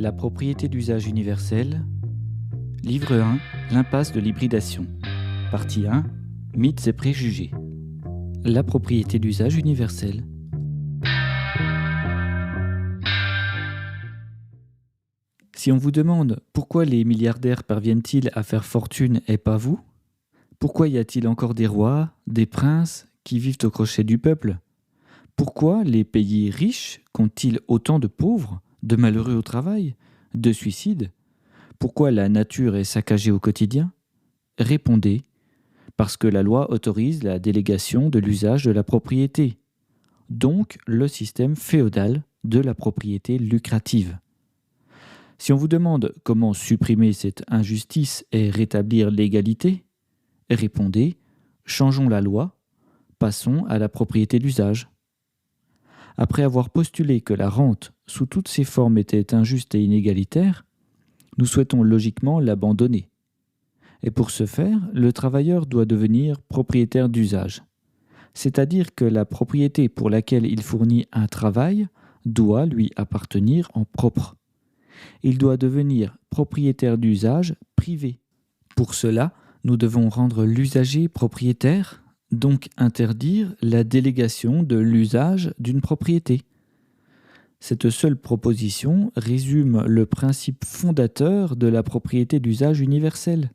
La propriété d'usage universel. Livre 1. L'impasse de l'hybridation. Partie 1. Mythes et préjugés. La propriété d'usage universel. Si on vous demande pourquoi les milliardaires parviennent-ils à faire fortune et pas vous, pourquoi y a-t-il encore des rois, des princes qui vivent au crochet du peuple? Pourquoi les pays riches comptent-ils autant de pauvres, de malheureux au travail, de suicides? Pourquoi la nature est saccagée au quotidien? Répondez, parce que la loi autorise la délégation de l'usage de la propriété, donc le système féodal de la propriété lucrative. Si on vous demande comment supprimer cette injustice et rétablir l'égalité, répondez, changeons la loi, passons à la propriété d'usage. Après avoir postulé que la rente, sous toutes ses formes, était injuste et inégalitaire, nous souhaitons logiquement l'abandonner. Et pour ce faire, le travailleur doit devenir propriétaire d'usage. C'est-à-dire que la propriété pour laquelle il fournit un travail doit lui appartenir en propre. Il doit devenir propriétaire d'usage privé. Pour cela, nous devons rendre l'usager propriétaire, donc interdire la délégation de l'usage d'une propriété. Cette seule proposition résume le principe fondateur de la propriété d'usage universelle.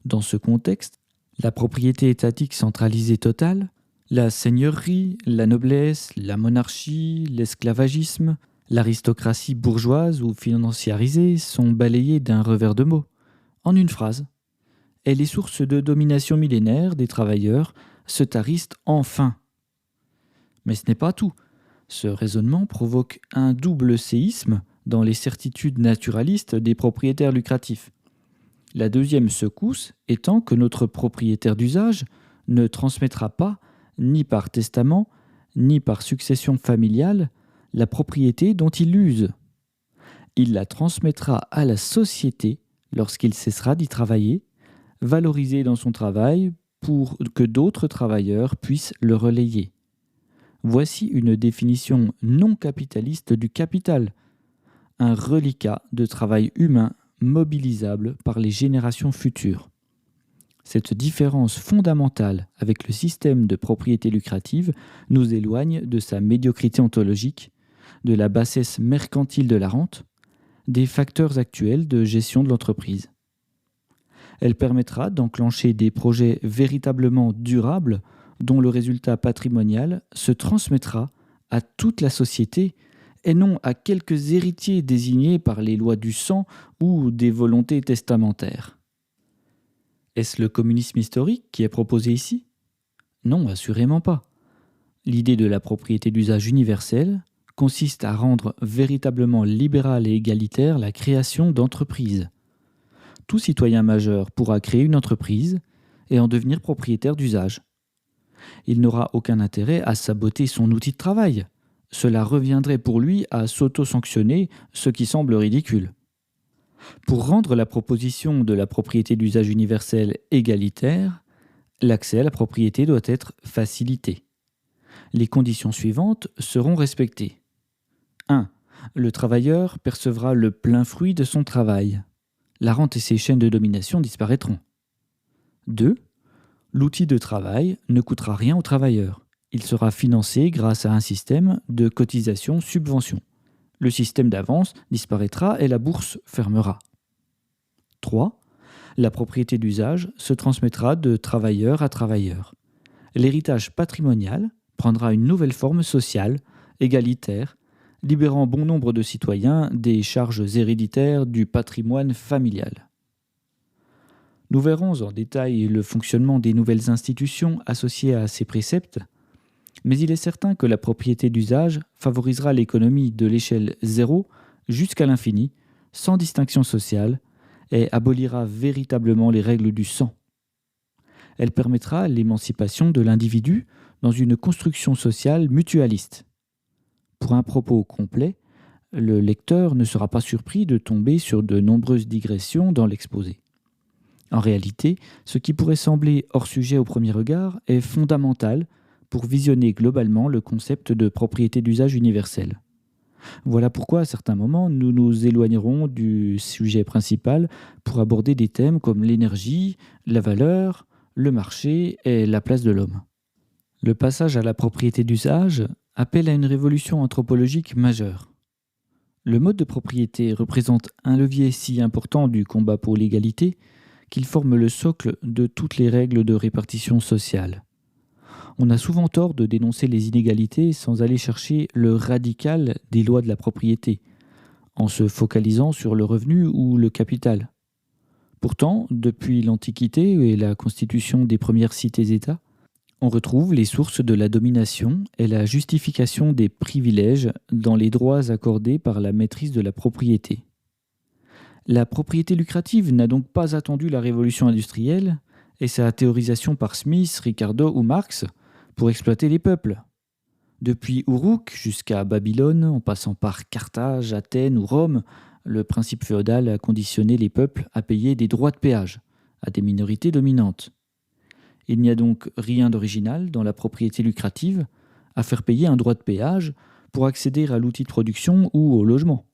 Dans ce contexte, la propriété étatique centralisée totale, la seigneurie, la noblesse, la monarchie, l'esclavagisme, l'aristocratie bourgeoise ou financiarisée sont balayées d'un revers de mots, en une phrase. Et les sources de domination millénaire des travailleurs se tarissent enfin. Mais ce n'est pas tout. Ce raisonnement provoque un double séisme dans les certitudes naturalistes des propriétaires lucratifs. La deuxième secousse étant que notre propriétaire d'usage ne transmettra pas, ni par testament, ni par succession familiale, la propriété dont il use. Il la transmettra à la société lorsqu'il cessera d'y travailler, valorisé dans son travail pour que d'autres travailleurs puissent le relayer. Voici une définition non capitaliste du capital, un reliquat de travail humain mobilisable par les générations futures. Cette différence fondamentale avec le système de propriété lucrative nous éloigne de sa médiocrité ontologique, de la bassesse mercantile de la rente, des facteurs actuels de gestion de l'entreprise. Elle permettra d'enclencher des projets véritablement durables dont le résultat patrimonial se transmettra à toute la société et non à quelques héritiers désignés par les lois du sang ou des volontés testamentaires. Est-ce le communisme historique qui est proposé ici? Non, assurément pas. L'idée de la propriété d'usage universelle consiste à rendre véritablement libérale et égalitaire la création d'entreprises. Tout citoyen majeur pourra créer une entreprise et en devenir propriétaire d'usage. Il n'aura aucun intérêt à saboter son outil de travail. Cela reviendrait pour lui à s'auto-sanctionner, ce qui semble ridicule. Pour rendre la proposition de la propriété d'usage universelle égalitaire, l'accès à la propriété doit être facilité. Les conditions suivantes seront respectées. 1. Le travailleur percevra le plein fruit de son travail. La rente et ses chaînes de domination disparaîtront. 2. L'outil de travail ne coûtera rien au travailleur. Il sera financé grâce à un système de cotisation-subvention. Le système d'avance disparaîtra et la bourse fermera. 3. La propriété d'usage se transmettra de travailleur à travailleur. L'héritage patrimonial prendra une nouvelle forme sociale, égalitaire, libérant bon nombre de citoyens des charges héréditaires du patrimoine familial. Nous verrons en détail le fonctionnement des nouvelles institutions associées à ces préceptes, mais il est certain que la propriété d'usage favorisera l'économie de l'échelle 0 jusqu'à l'infini, sans distinction sociale, et abolira véritablement les règles du sang. Elle permettra l'émancipation de l'individu dans une construction sociale mutualiste. Pour un propos complet, le lecteur ne sera pas surpris de tomber sur de nombreuses digressions dans l'exposé. En réalité, ce qui pourrait sembler hors sujet au premier regard est fondamental pour visionner globalement le concept de propriété d'usage universelle. Voilà pourquoi à certains moments nous nous éloignerons du sujet principal pour aborder des thèmes comme l'énergie, la valeur, le marché et la place de l'homme. Le passage à la propriété d'usage appelle à une révolution anthropologique majeure. Le mode de propriété représente un levier si important du combat pour l'égalité qu'il forme le socle de toutes les règles de répartition sociale. On a souvent tort de dénoncer les inégalités sans aller chercher le radical des lois de la propriété, en se focalisant sur le revenu ou le capital. Pourtant, depuis l'Antiquité et la constitution des premières cités-États, on retrouve les sources de la domination et la justification des privilèges dans les droits accordés par la maîtrise de la propriété. La propriété lucrative n'a donc pas attendu la révolution industrielle et sa théorisation par Smith, Ricardo ou Marx pour exploiter les peuples. Depuis Uruk jusqu'à Babylone, en passant par Carthage, Athènes ou Rome, le principe féodal a conditionné les peuples à payer des droits de péage à des minorités dominantes. Il n'y a donc rien d'original dans la propriété lucrative à faire payer un droit de péage pour accéder à l'outil de production ou au logement.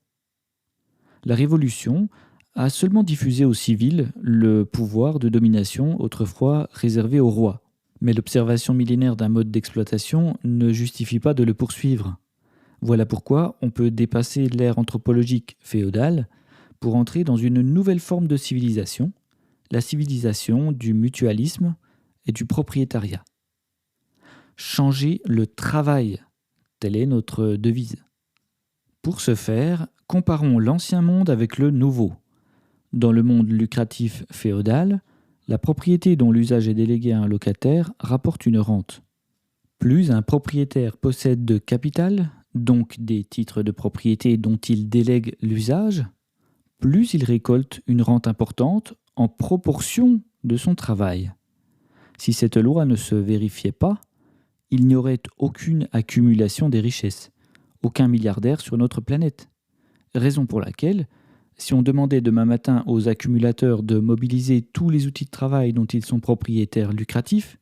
La Révolution a seulement diffusé aux civils le pouvoir de domination autrefois réservé aux rois. Mais l'observation millénaire d'un mode d'exploitation ne justifie pas de le poursuivre. Voilà pourquoi on peut dépasser l'ère anthropologique féodale pour entrer dans une nouvelle forme de civilisation, la civilisation du mutualisme et du propriétariat. Changer le travail, telle est notre devise. Pour ce faire, comparons l'ancien monde avec le nouveau. Dans le monde lucratif féodal, la propriété dont l'usage est délégué à un locataire rapporte une rente. Plus un propriétaire possède de capital, donc des titres de propriété dont il délègue l'usage, plus il récolte une rente importante en proportion de son travail. Si cette loi ne se vérifiait pas, il n'y aurait aucune accumulation des richesses, aucun milliardaire sur notre planète. Raison pour laquelle, si on demandait demain matin aux accumulateurs de mobiliser tous les outils de travail dont ils sont propriétaires lucratifs,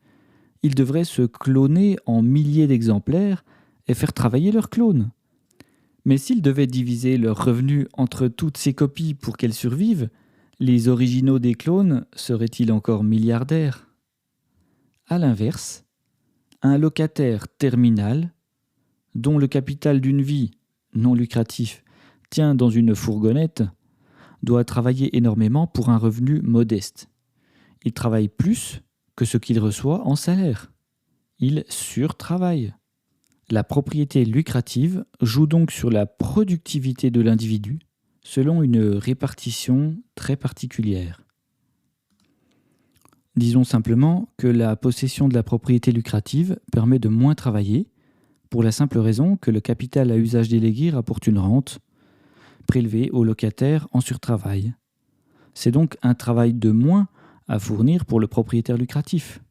ils devraient se cloner en milliers d'exemplaires et faire travailler leurs clones. Mais s'ils devaient diviser leurs revenus entre toutes ces copies pour qu'elles survivent, les originaux des clones seraient-ils encore milliardaires ? À l'inverse, un locataire terminal, dont le capital d'une vie non lucratif tient dans une fourgonnette, doit travailler énormément pour un revenu modeste. Il travaille plus que ce qu'il reçoit en salaire. Il surtravaille. La propriété lucrative joue donc sur la productivité de l'individu selon une répartition très particulière. Disons simplement que la possession de la propriété lucrative permet de moins travailler, pour la simple raison que le capital à usage délégué rapporte une rente, prélevée au locataire en surtravail. C'est donc un travail de moins à fournir pour le propriétaire lucratif.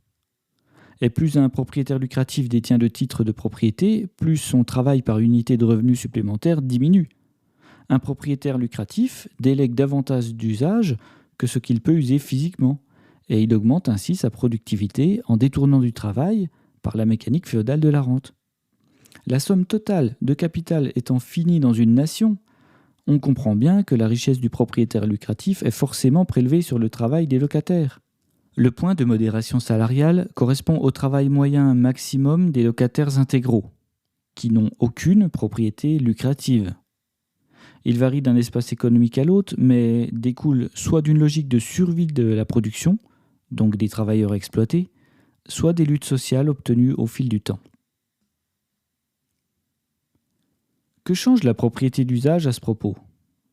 Et plus un propriétaire lucratif détient de titres de propriété, plus son travail par unité de revenu supplémentaire diminue. Un propriétaire lucratif délègue davantage d'usage que ce qu'il peut user physiquement, et il augmente ainsi sa productivité en détournant du travail par la mécanique féodale de la rente. La somme totale de capital étant finie dans une nation, on comprend bien que la richesse du propriétaire lucratif est forcément prélevée sur le travail des locataires. Le point de modération salariale correspond au travail moyen maximum des locataires intégraux, qui n'ont aucune propriété lucrative. Il varie d'un espace économique à l'autre, mais découle soit d'une logique de survie de la production, donc des travailleurs exploités, soit des luttes sociales obtenues au fil du temps. Que change la propriété d'usage à ce propos ?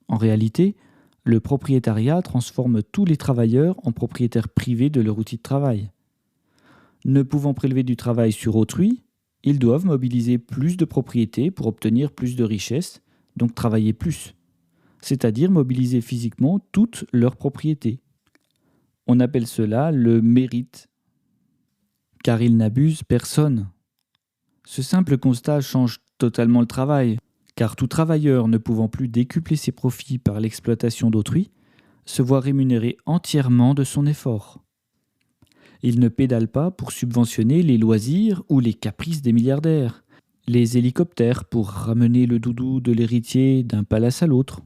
En réalité, le propriétariat transforme tous les travailleurs en propriétaires privés de leur outil de travail. Ne pouvant prélever du travail sur autrui, ils doivent mobiliser plus de propriétés pour obtenir plus de richesses, donc travailler plus, c'est-à-dire mobiliser physiquement toutes leurs propriétés. On appelle cela le mérite, car ils n'abusent personne. Ce simple constat change totalement le travail, car tout travailleur ne pouvant plus décupler ses profits par l'exploitation d'autrui se voit rémunéré entièrement de son effort. Il ne pédale pas pour subventionner les loisirs ou les caprices des milliardaires. les hélicoptères pour ramener le doudou de l'héritier d'un palace à l'autre,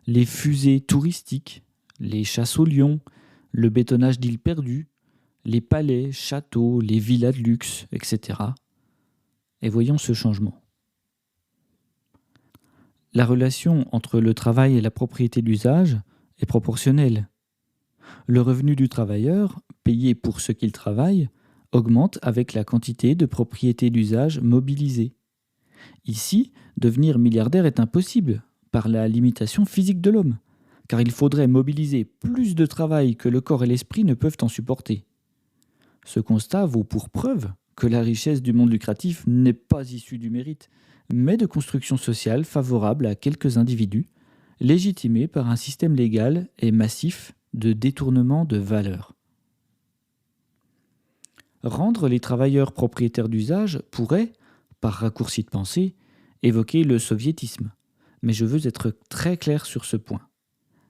les fusées touristiques, les chasses aux lions, le bétonnage d'îles perdues, les palais, châteaux, les villas de luxe, etc. Et voyons ce changement. La relation entre le travail et la propriété d'usage est proportionnelle. Le revenu du travailleur, payé pour ce qu'il travaille, augmente avec la quantité de propriété d'usage mobilisée. Ici, devenir milliardaire est impossible par la limitation physique de l'homme, car il faudrait mobiliser plus de travail que le corps et l'esprit ne peuvent en supporter. Ce constat vaut pour preuve que la richesse du monde lucratif n'est pas issue du mérite, mais de constructions sociales favorables à quelques individus, légitimées par un système légal et massif de détournement de valeur. Rendre les travailleurs propriétaires d'usage pourrait, par raccourci de pensée, évoquer le soviétisme, mais je veux être très clair sur ce point.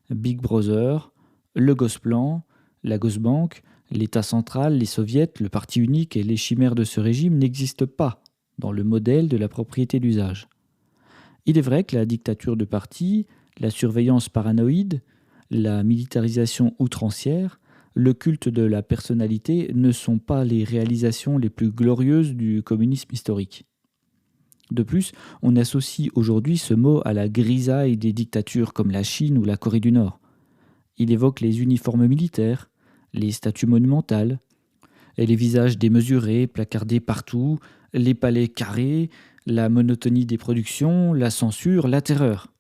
Big Brother, le Gosplan, la Gosbank, l'État central, les soviets, le parti unique et les chimères de ce régime n'existent pas dans le modèle de la propriété d'usage. Il est vrai que la dictature de parti, la surveillance paranoïde, la militarisation outrancière, le culte de la personnalité ne sont pas les réalisations les plus glorieuses du communisme historique. De plus, on associe aujourd'hui ce mot à la grisaille des dictatures comme la Chine ou la Corée du Nord. Il évoque les uniformes militaires, les statues monumentales, et les visages démesurés, placardés partout, les palais carrés, la monotonie des productions, la censure, la terreur.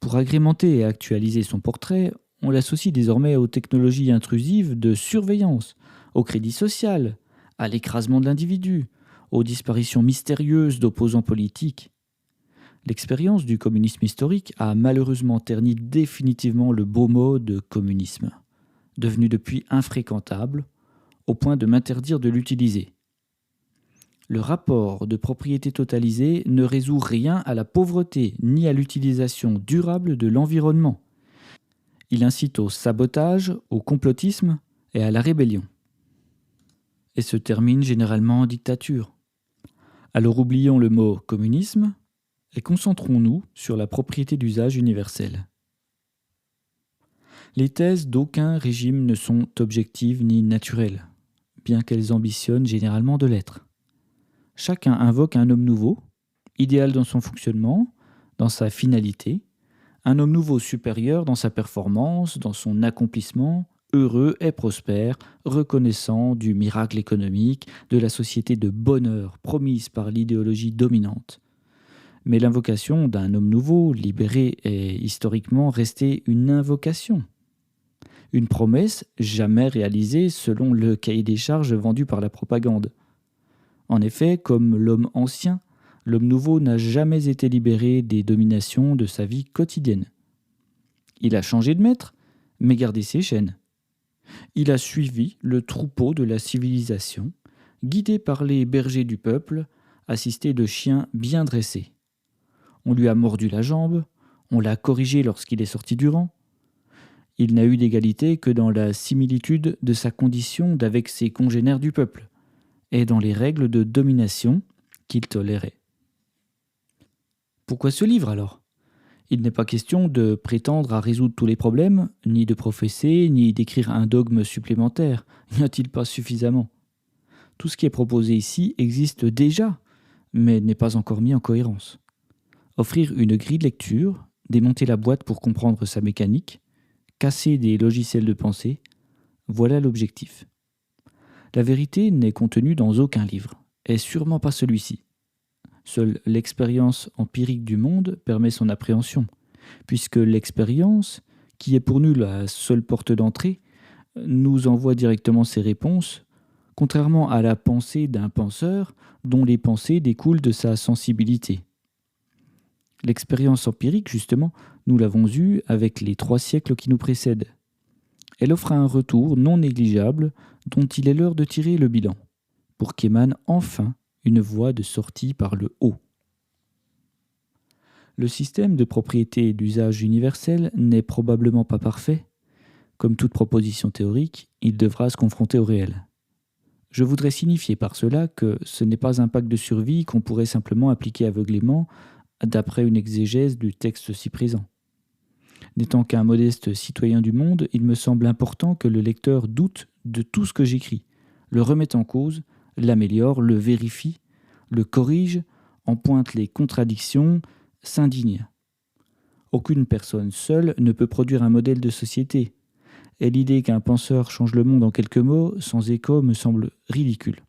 Pour agrémenter et actualiser son portrait, on l'associe désormais aux technologies intrusives de surveillance, au crédit social, à l'écrasement de l'individu, aux disparitions mystérieuses d'opposants politiques. L'expérience du communisme historique a malheureusement terni définitivement le beau mot de communisme, devenu depuis infréquentable, au point de m'interdire de l'utiliser. Le rapport de propriété totalisée ne résout rien à la pauvreté ni à l'utilisation durable de l'environnement. Il incite au sabotage, au complotisme et à la rébellion. Et se termine généralement en dictature. Alors oublions le mot communisme et concentrons-nous sur la propriété d'usage universelle. Les thèses d'aucun régime ne sont objectives ni naturelles, bien qu'elles ambitionnent généralement de l'être. Chacun invoque un homme nouveau, idéal dans son fonctionnement, dans sa finalité, un homme nouveau supérieur dans sa performance, dans son accomplissement, heureux et prospère, reconnaissant du miracle économique, de la société de bonheur promise par l'idéologie dominante. Mais l'invocation d'un homme nouveau, libéré, est historiquement restée une invocation. Une promesse jamais réalisée selon le cahier des charges vendu par la propagande. En effet, comme l'homme ancien, l'homme nouveau n'a jamais été libéré des dominations de sa vie quotidienne. Il a changé de maître, mais gardé ses chaînes. Il a suivi le troupeau de la civilisation, guidé par les bergers du peuple, assisté de chiens bien dressés. On lui a mordu la jambe, on l'a corrigé lorsqu'il est sorti du rang. Il n'a eu d'égalité que dans la similitude de sa condition d'avec ses congénères du peuple, et dans les règles de domination qu'il tolérait. Pourquoi ce livre alors ? Il n'est pas question de prétendre à résoudre tous les problèmes, ni de professer, ni d'écrire un dogme supplémentaire. N'y a-t-il pas suffisamment ? Tout ce qui est proposé ici existe déjà, mais n'est pas encore mis en cohérence. Offrir une grille de lecture, démonter la boîte pour comprendre sa mécanique, casser des logiciels de pensée, voilà l'objectif. La vérité n'est contenue dans aucun livre, et sûrement pas celui-ci. Seule l'expérience empirique du monde permet son appréhension, puisque l'expérience, qui est pour nous la seule porte d'entrée, nous envoie directement ses réponses, contrairement à la pensée d'un penseur dont les pensées découlent de sa sensibilité. L'expérience empirique, justement, nous l'avons eue avec les 3 siècles qui nous précèdent. Elle offre un retour non négligeable dont il est l'heure de tirer le bilan, pour qu'émane enfin une voie de sortie par le haut. Le système de propriété et d'usage universel n'est probablement pas parfait. Comme toute proposition théorique, il devra se confronter au réel. Je voudrais signifier par cela que ce n'est pas un pacte de survie qu'on pourrait simplement appliquer aveuglément d'après une exégèse du texte ci présent. N'étant qu'un modeste citoyen du monde, il me semble important que le lecteur doute de tout ce que j'écris, le remette en cause, l'améliore, le vérifie, le corrige, en pointe les contradictions, s'indigne. Aucune personne seule ne peut produire un modèle de société, et l'idée qu'un penseur change le monde en quelques mots, sans écho, me semble ridicule.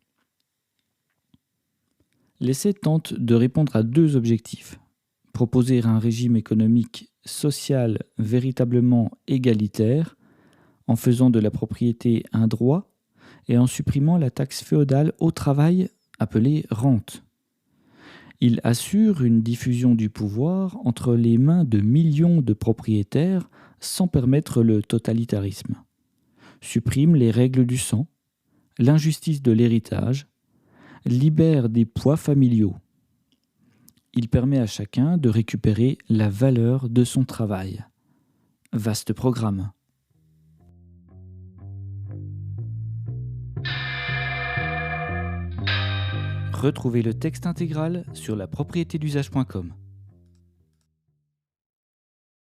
L'essai tente de répondre à deux objectifs. Proposer un régime économique social véritablement égalitaire, en faisant de la propriété un droit et en supprimant la taxe féodale au travail appelée rente. Il assure une diffusion du pouvoir entre les mains de millions de propriétaires sans permettre le totalitarisme. Supprime les règles du sang, l'injustice de l'héritage, libère des poids familiaux. Il permet à chacun de récupérer la valeur de son travail. Vaste programme. Retrouvez le texte intégral sur lapropriétédusage.com.